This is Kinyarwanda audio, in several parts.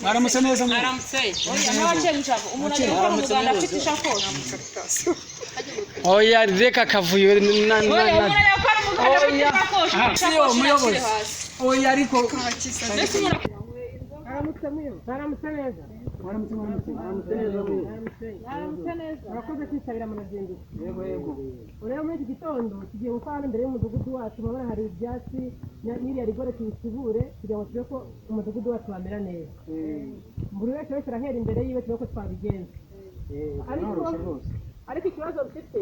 Mwaramutse neza mu. Oya reka kavuyo oya ariko Urakoze kwitabira mu rugendo. Yego. Ureba muri iki gitondo tugiye gukora imbere y'umudugudu wacu mabara hari ibyatsi n'iriya rigore tubisibure kugira ngo tube ko umudugudu wacu wamera neza. Buri wese arahera imbere yiwe tube ko twabigenza. Ariko ikibazo mfite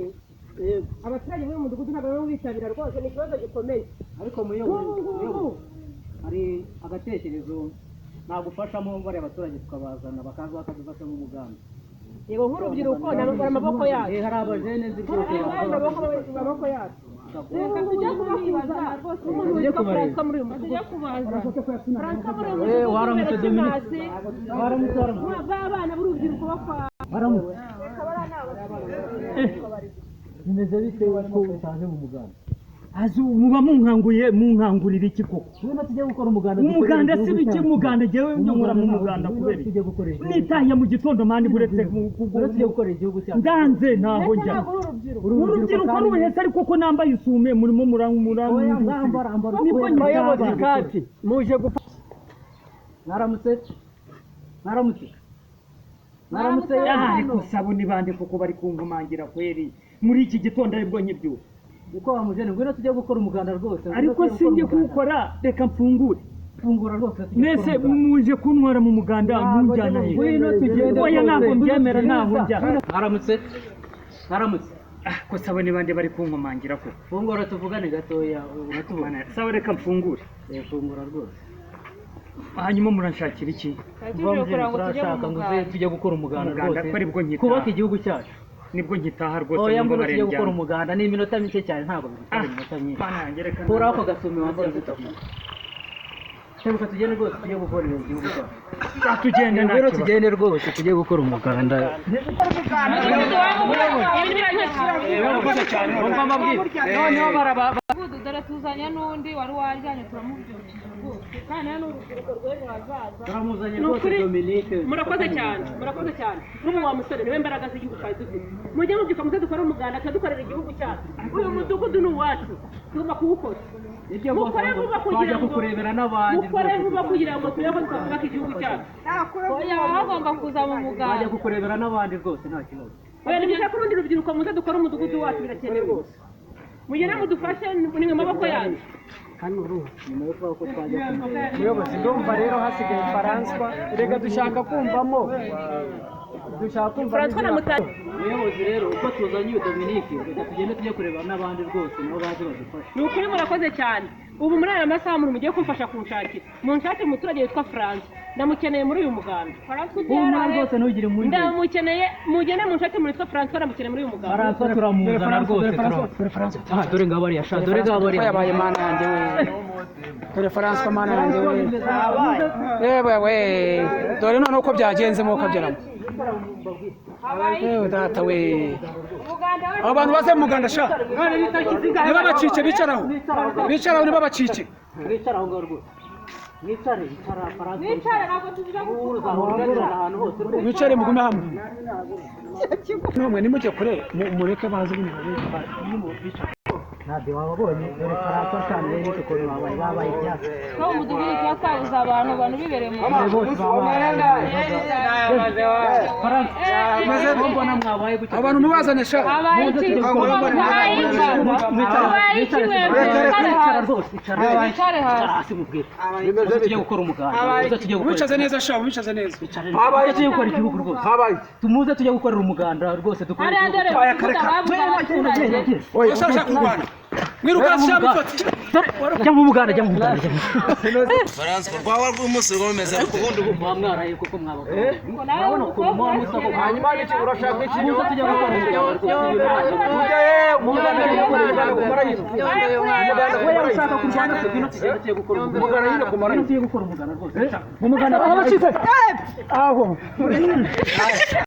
abaturage b'uyu mudugudu ntabwo bari bitabira rwose ni ikibazo gikomeye. Ariko muyobozi hari agatekerezo nagufashamo bari abaturage tukabazana bakaza bakadufasha mu mugambi. Yego nk'urubyiruko nabakora amaboko yacu. Hari abajene z'irwose amaboko yacu. Reka tujye kubakibaza rwose umuntu witwa Francois muri uyu mudugudu. Tujye kubaza. Francois muri uyu mudugudu. Waramutse Dominique. Waramutse. Abana b'urubyiruko bakwa. Waramutse. Bimeze bite ko utaje mu mugambi? Azu muba munkangurira iki koko? Twena tujye gukora umuganda. Umuganda si biki muganda jewe nyongora mu muganda kubera. Tujye gukora. Nitaye mu gitondo mandi buretse tujye gukora igihugu cyacu. Ndanze naho njya. Urubyiruko ruhetse ariko ko nambaye isume murimo muramura. Nibwo nyabayobozi kati muje gupfa. Naramutse ariko sabuni bande koko bari kunkumangira kweri muri iki gitondo aribwo nyibyuka. Uko wamujene ngwino tujye gukora umuganda rwose. Ariko singe kuwukora reka mfungure. Fungura rwose. Nese muje kuntwara mu muganda munjyana he. Ngwino tugende. Oya ntabwo mbyemera naho njya. Naramutse. Ko sabone bande bari kunkumangira ko. Fungura tuvugane gatoya uratubona. Sawa reka mfungure. Fungura rwose. Hanyuma muranshakira iki? Tujye gukora umuganda rwose. Kubaka igihugu cyacu. Nibwo nkitaha rwose oya ngo tujye gukora umuganda ni iminota mike cyane ntabwo bifite iminota myinshi. Kora ako gasumi wambaye gutaka. Cyangwa tugende rwose tujye gukora igihugu cyacu. Tugende natwe. Tugende rwose tujye gukora umuganda. Noneho baraba dore tuzanya n'undi wari wajyanye turamubyukije rwose kandi hano urubyiruko rw'ejo hazaza turamuzanye rwose Dominique. Murakoze cyane n'ubu wa musore niwe mbaraga z'igihugu cyacu dufite mujye mubyuka muze dukora umuganda tudukorera igihugu cyacu uyu mudugudu ni uwacu tugomba kuwukora mukore vuba kugira ngo kurebera n'abandi mukore vuba kugira ngo turebe ko twubaka igihugu cyacu oya bagomba kuza mu muganda bajya kukurebera n'abandi rwose nta kibazo oya nibishaka urundi rubyiruko muze dukora umudugudu wacu birakenewe rwose mugende mudufashe ni mu maboko yanyu hano nyuma yo kuba ko twajya muyobozi ndumva rero hasigaye Francois rega dushaka kumvamo Francois na Mutari muyobozi rero uko tuzanye uyu Dominique reka tugende tujye kureba n'abandi rwose nabo baje badufasha ni ukuri murakoze cyane ubu muri aya masaha umuntu mugiye kumfasha kunshakira munshakire umuturage witwa Francois ndamukeneye muri uyu muganda rwose ntugire mu ndamukeneye mugende munshakire muri witwa Francois ndamukeneye muri uyu muganda Francois turamuzana rwose dore ngabo ari yasha dore ngabo ari yabaye mana yanjye we dore Francois mana yanjye we yewe dore none uko byagenze mo kabyaramo data we abantu baze mu muganda sha niba bacike bicaraho niba bacike bicaraho ngo rwose Wicare ntabwo tuvuga ngo wicare mugume hamwe nomwe nimujye kure mureke baze ntabwo wababonye dore Francois cyane rero ukuntu babaye ibyatsi no umudugudu twasabuza abantu bibereye mu abantu mubazane sha wicare hasi mubwire tujye gukora umuganda wicaze neza sha wicaze neza habaye tujye gukora igihugu rwose habaye tumuze tujye gukorera umuganda rwose dukora oya sha kurwana mwiruka sha bifati jya mu muganda jya mu muganda Francois rwawe rw'umunsi rwomeze ariko ubundi mwamwaraye kuko mwabako urabona ukuntu muba musako hanyuma n'iki urashaka iki muze tujye gukora umuganda ushaka kurwana tujye gukora umuganda rwose mu muganda abacitse aho